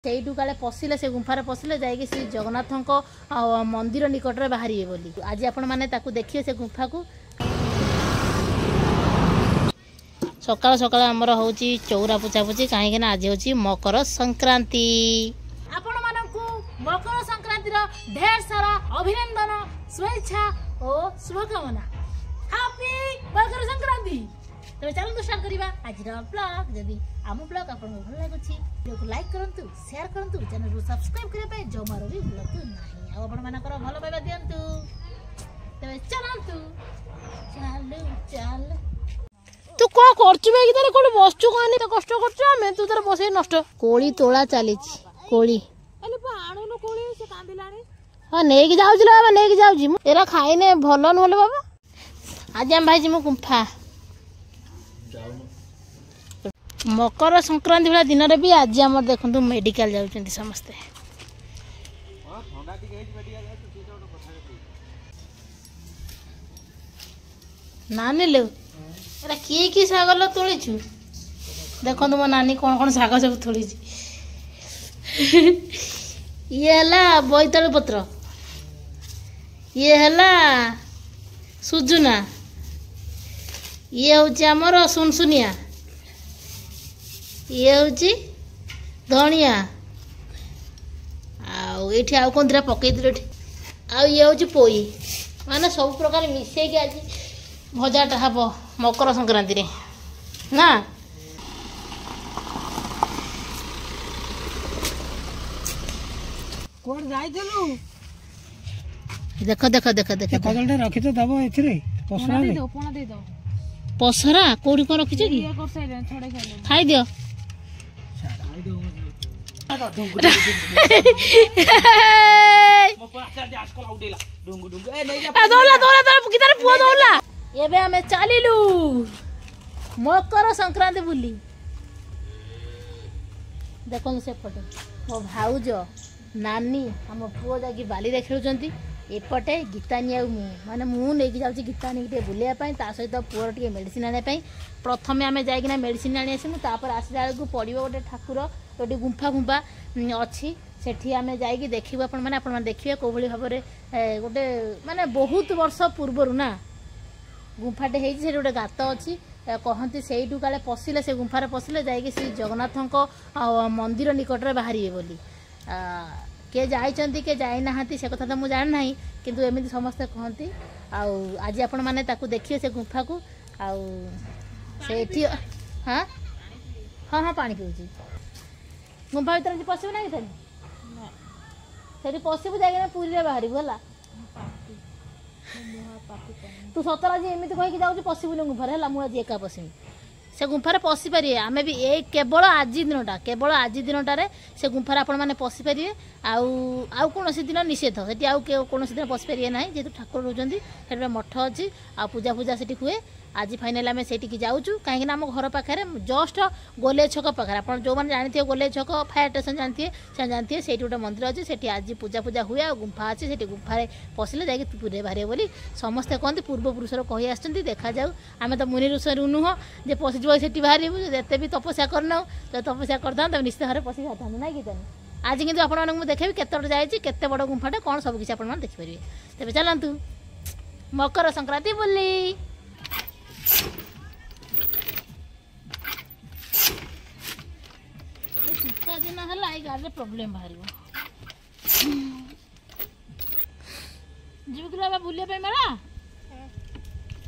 ସେଇଠୁ କାଳେ ପଶିଲେ ସେ ଗୁମ୍ଫାରେ ପଶିଲେ ଯାଇକି ଶ୍ରୀ ଜଗନ୍ନାଥଙ୍କ ମନ୍ଦିର ନିକଟରେ ବାହାରିବେ ବୋଲି। ଆଜି ଆପଣମାନେ ତାକୁ ଦେଖିବେ ସେ ଗୁମ୍ଫାକୁ। ସକାଳ ସକାଳ ଆମର ହେଉଛି ଚଉରା ପୂଜାପୂଜି, କାହିଁକିନା ଆଜି ହେଉଛି ମକର ସଂକ୍ରାନ୍ତି। ଆପଣମାନଙ୍କୁ ମକର ସଂକ୍ରାନ୍ତିର ଢେର ସାରା ଅଭିନନ୍ଦନ, ଶୁଭେଚ୍ଛା ଓ ଶୁଭକାମନା। ହାପି ମକର ସଂକ୍ରାନ୍ତି। ତେବେ ଚାଲନ୍ତୁ ଷ୍ଟାର୍ଟ କରିବା ଆଜିର ବ୍ଲଗ। ଯଦି ଆମ ବ୍ଲଗ ଆପଣଙ୍କୁ ଭଲ ଲାଗୁଛି ଭିଡ଼ିଓକୁ ଲାଇକ୍ କରନ୍ତୁ, ସେୟାର କରନ୍ତୁ, ଚ୍ୟାନେଲକୁ ସବସ୍କ୍ରାଇବ୍ କରିବା ପାଇଁ ଜମାରୁ ବି ଭୁଲନ୍ତୁ ନାହିଁ। ଆଉ ଆପଣମାନଙ୍କର ଭଲ ପାଇବା ଦିଅନ୍ତୁ। ତେବେ ଚାଲନ୍ତୁ, ଚାଲ। ତୁ କ'ଣ କରୁଛୁ ବେ? ତାର କୋଉଠି ବସଛୁ କହନି? ତ କଷ୍ଟ କରୁଛୁ ଆମେ, ତୁ ତାର ବସେଇ ନଷ୍ଟ। କୋଳି ତୋଳା ଚାଲିଛି। କୋଳି ଆଣୁନୁ, କୋଳି ସେ କାନ୍ଦିଲାଣି। ହଁ ନେଇକି ଯାଉଛି ଲୋ ବାବା, ନେଇକି ଯାଉଛି। ମୁଁ ଏରା ଖାଇନେ ଭଲ ନୁହଁ ଲୋ ବାବା। ଆଜି ଆମେ ଭାଇ ଯିମୁ ଗୁମ୍ଫା। ମକର ସଂକ୍ରାନ୍ତି ଭଳିଆ ଦିନରେ ବି ଆଜି ଆମର ଦେଖନ୍ତୁ ମେଡିକାଲ ଯାଉଛନ୍ତି ସମସ୍ତେ। ନାନୀ ଲୋ, ଏରା କିଏ କି ଶାଗ ଲୋ ତୋଳିଛୁ? ଦେଖନ୍ତୁ ମୋ ନାନୀ କ'ଣ କ'ଣ ଶାଗ ସବୁ ତୋଳିଛି। ଇଏ ହେଲା ବୋଇତାଳୁ ପତ୍ର, ଇଏ ହେଲା ସୁଜୁନା, ଇଏ ହେଉଛି ଆମର ସୁନସୁନିଆ, ଇଏ ହେଉଛି ଧଣିଆ, ଆଉ ଏଇଠି ଆଉ କ'ଣ ଦିଟା ପକେଇଥିଲେ ଏଠି, ଆଉ ଇଏ ହେଉଛି ପୋଇ। ମାନେ ସବୁ ପ୍ରକାର ମିଶେଇକି ଆଜି ଭଜାଟା ହବ ମକର ସଂକ୍ରାନ୍ତିରେ ନା। କୁଆଡେ ଯାଇଥିଲୁ? ଦେଖ ଦେଖ ଦେଖ ଦେଖ କଦଳୀଟା ରଖି ତ ଦବ ଏଥିରେ ପସରା କୋଉଠି କ'ଣ ରଖିଛ କି? ଖାଇଦିଅ। ଏବେ ଆମେ ଚାଲିଲୁ ମକର ସଂକ୍ରାନ୍ତି ବୁଲି। ଦେଖନ୍ତୁ ସେପଟେ ମୋ ଭାଉଜ, ନାନୀ, ଆମ ପୁଅ ଯାଇକି ବାଲିରେ ଖେଳୁଛନ୍ତି। ଏପଟେ ଗୀତାନି ଆଉ ମୁଁ, ମାନେ ମୁଁ ନେଇକି ଯାଉଛି ଗୀତାନିକି ଟିକେ ବୁଲିବା ପାଇଁ, ତା ସହିତ ପୁଅର ଟିକେ ମେଡ଼ିସିନ ଆଣିବା ପାଇଁ। ପ୍ରଥମେ ଆମେ ଯାଇକିନା ମେଡ଼ିସିନ ଆଣି ଆସିମୁ, ତାପରେ ଆସିଲା ବେଳକୁ ପଡ଼ିବ ଗୋଟେ ଠାକୁର, ଗୋଟେ ଗୁମ୍ଫା ଅଛି। ସେଠି ଆମେ ଯାଇକି ଦେଖିବୁ। ଆପଣମାନେ ଦେଖିବେ କେଉଁଭଳି ଭାବରେ ଗୋଟେ ମାନେ ବହୁତ ବର୍ଷ ପୂର୍ବରୁ ନା ଗୁମ୍ଫାଟେ ହେଇଛି। ସେଠି ଗୋଟେ ଗାତ ଅଛି, କହନ୍ତି ସେଇଠୁ କାଳେ ପଶିଲେ ସେ ଗୁମ୍ଫାରେ ପଶିଲେ ଯାଇକି ଶ୍ରୀ ଜଗନ୍ନାଥଙ୍କ ମନ୍ଦିର ନିକଟରେ ବାହାରିବେ ବୋଲି। କିଏ ଯାଇଛନ୍ତି କିଏ ଯାଇନାହାନ୍ତି ସେ କଥା ତ ମୁଁ ଜାଣିନାହିଁ, କିନ୍ତୁ ଏମିତି ସମସ୍ତେ କହନ୍ତି। ଆଉ ଆଜି ଆପଣମାନେ ତାକୁ ଦେଖିବେ ସେ ଗୁମ୍ଫାକୁ। ଆଉ ସେଇଠି ହଁ ହଁ ହଁ ପାଣି ପିଉଛି। ଗୁମ୍ଫା ଭିତରେ ଆଜି ପଶିବୁ ନା କି? ସେଠି ପଶିବୁ ଯାଇକିନା ପୁରୀରେ ବାହାରିବୁ ହେଲା। ତୁ ସତରେ ଆଜି ଏମିତି କହିକି ଯାଉଛି ପଶିବୁନି ଗୁମ୍ଫାରେ ହେଲା। ମୁଁ ଆଜି ଏକା ପଶିବି। ସେ ଗୁମ୍ଫାରେ ପଶିପାରିବେ। ଆମେ ବି ଏଇ କେବଳ ଆଜି ଦିନଟାରେ ସେ ଗୁମ୍ଫାରେ ଆପଣମାନେ ପଶିପାରିବେ। ଆଉ କୌଣସି ଦିନ ନିଷେଧ, ସେଠି ଆଉ କୌଣସି ଦିନ ପଶିପାରିବେ ନାହିଁ, ଯେହେତୁ ଠାକୁର ରହୁଛନ୍ତି। ସେଠି ମଠ ଅଛି, ଆଉ ପୂଜା ସେଠି ହୁଏ। ଆଜି ଫାଇନାଲି ଆମେ ସେଇଠିକି ଯାଉଛୁ, କାହିଁକିନା ଆମ ଘର ପାଖରେ ଜଷ୍ଟ ଗୋଲେଇ ଛକ ପାଖରେ, ଆପଣ ଯେଉଁମାନେ ଜାଣିଥିବେ ଗୋଲେଇ ଛକ ଫାୟାର ଷ୍ଟେସନ ଜାଣିଥିବେ ସେଇଠି ଗୋଟେ ମନ୍ଦିର ଅଛି। ସେଠି ଆଜି ପୂଜା ହୁଏ, ଆଉ ଗୁମ୍ଫା ଅଛି। ସେଠି ଗୁମ୍ଫାରେ ପଶିଲେ ଯାଇକି ପୁରୀରେ ବାହାରିବେ ବୋଲି ସମସ୍ତେ କହନ୍ତି। ପୂର୍ବପୁରୁଷର କହି ଆସିଛନ୍ତି। ଦେଖାଯାଉ, ଆମେ ତ ମୁନି ଋଷିରୁ ନୁହଁ ଯେ ପଶିଯିବ ସେଠି ବାହାରିବୁ। ଯେତେ ବି ତପସ୍ୟା କରିନାଉ, ଯଦି ତପସ୍ୟା କରିଥାନ୍ତୁ ତେବେ ନିଶ୍ଚିତ ଭାବରେ ପଶି ଯାଇଥାନ୍ତୁ, ନାଇଁ କି? ଆଜି କିନ୍ତୁ ଆପଣମାନଙ୍କୁ ମୁଁ ଦେଖେଇବି କେତେ ବାଟ ଯାଇଛି, କେତେ ବଡ଼ ଗୁମ୍ଫାଟା, କ'ଣ ସବୁ କିଛି ଆପଣମାନେ ଦେଖିପାରିବେ। ତେବେ ଚାଲନ୍ତୁ ମକର ସଂକ୍ରାନ୍ତି ବୁଲି। ଶୀତ ଦିନ ହେଲା ଏଇ ଗାଡ଼ିରେ ପ୍ରୋବ୍ଲେମ ବାହାରିବ। ଯିବୁ କି ବାବା ବୁଲିବା ପାଇଁ ମେଳା?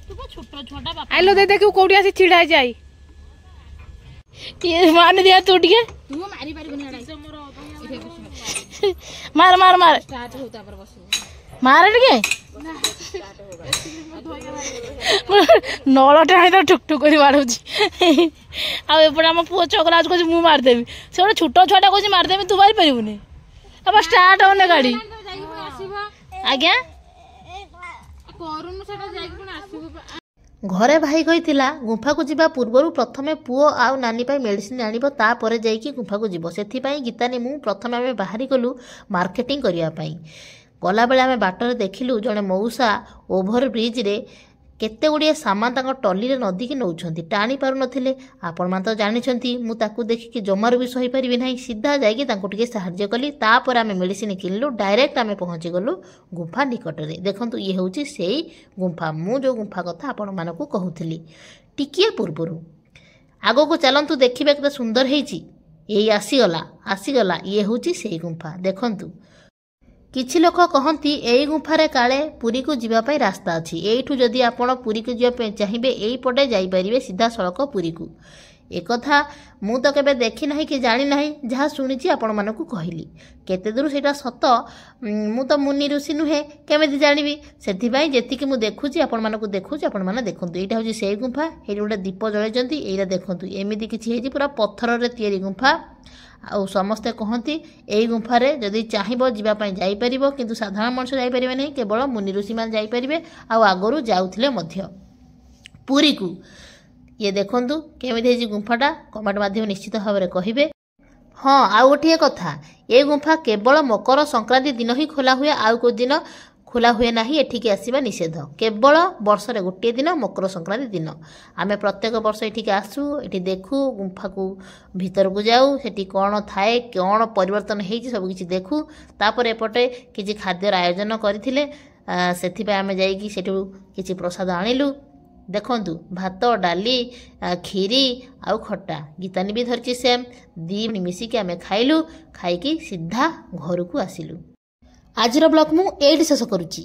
ତୁ କଣ ଛୋଟ ଛୁଆଟା ବାପା ଆଇଲୋ ଦେ ଦେଖିବୁ କୋଉଠି ଆସି ଛିଡ଼ା ହେଇ ଯାଇ କିଏ ମାନେ ଦିଆ ତୁ ଟିକେ ତୁ ମାରି ପାରିବୁନି। ମାର ମାର ମାର ଷ୍ଟାର୍ଟ ହଉ, ତାପରେ ବସିବୁ। ମାର ଟିକେ ନଳଟା ଆଣି ତାକୁ ଠୁକ୍ ଠୁକ୍ କରି ମାରୁଛି। ଆଉ ଏପଟେ ଆମ ପୁଅ ଚଗଲା କହୁଛି ମୁଁ ମାରିଦେବି। ସେ ଗୋଟେ ଛୋଟ ଛୁଆଟା କହୁଛି ମାରିଦେବି, ତୁ ମାରିପାରିବୁନି। अब स्टार्ट होने गाड़ी आज्ञा घरे भाई कही गुंफा को जीवा पूर्व प्रथमे पुओ आउ नानी मेडिसिन आनिब तापर जाइकी गुंफा को जीव से गीतानी मु प्रथमे आम बाहरी गलु मार्केटिंग करने गला बेले आम बाटर देखिलु जड़े मौसा ओभर ब्रिज रे केते गुड़िए सामान तांको टलीरे नदीकी नौछंती टाणी पारु नथिले। आपण मान तो जानिछंती मु ताकू देखिकी जमारू भी सही परिबे नाही। सीधा जाइकी तांको टिके साहाय्य कली। तापर आमे मेडिसिन किनलु। डायरेक्ट आमे पहुँची गलु गुंफा निकटरे। देखंतु ये होउची सेई गुंफा। मु जो गुंफा कथा आपण मानकू कहूथिली टिकिए पूर्वरु। आगो को चलंतु देखिबे केते सुंदर हेइची। एई आसीगला ये होउची सेई गुंफा। देखंतु किछि लोक कहती एई गुंफारे काले पुरी को जीवा पाई रास्ता अछि। एइठु जदि आपण पुरी को जीवा पाई चाहिबे एई पटे जाई परिबे सीधा सड़क पुरी को। एक कथा मु तो केबे देखि नाही कि जानि नाही। जहा सुनिछि आपण मानकू कहली। केते दूर सेटा सत मु तो मुनि ऋषि नुहे केमिति जानिबी। सेथि पई जेतिकि मु देखुछि आपण मानकू देखुछि। आपण माने देखंतु एटा होछि सेई गुंफा। एइ गोटे दीप जळैचंती। एइरा देखंतु एमिति किछि हेछि पूरा पत्थर रे तयारी गुंफा। आउ समस्ते कहती यही गुंफारे जदि चाहिबो जीवा पाई जाई परिबो किंतु साधारण मनुष्य जाई परिबे नहीं। केवल मुनि ऋषि मान जाई परिबे। आउ आगरु जाउथिले मध्य पुरी को। ये देखंतु केमिति हेछि गुंफाटा कमेंट माध्यम निश्चित भाव में कहिबे। हाँ आउ गोटे कथा ये गुंफा केवल मकर संक्रांति दिन ही खोला हुए। आउ को दिन खोला हुए नाही। एठिके आसीबा निषेध। केवल वर्ष रे गोटे दिन मकर संक्रांति दिन आमे प्रत्येक वर्ष एठिके आसू। एठी देखू गुंफा को भीतर को जाऊ। सेठी कोन थाए कोन परिवर्तन हेछि सब किछि देखू। तापर एपटे किछि खाद्यर आयोजन करथिले। सेथि पे आमे जाईकी सेठू किछि प्रसाद आनिलु। देखंतु भात डाली खीरी आउ खट्टा गीतानी भी धरची सेम दी मिसिकी आमे खाइलु। खाइकी सीधा घर को आसिलु। आजिर ब्लॉग मु एठी शेष करूची।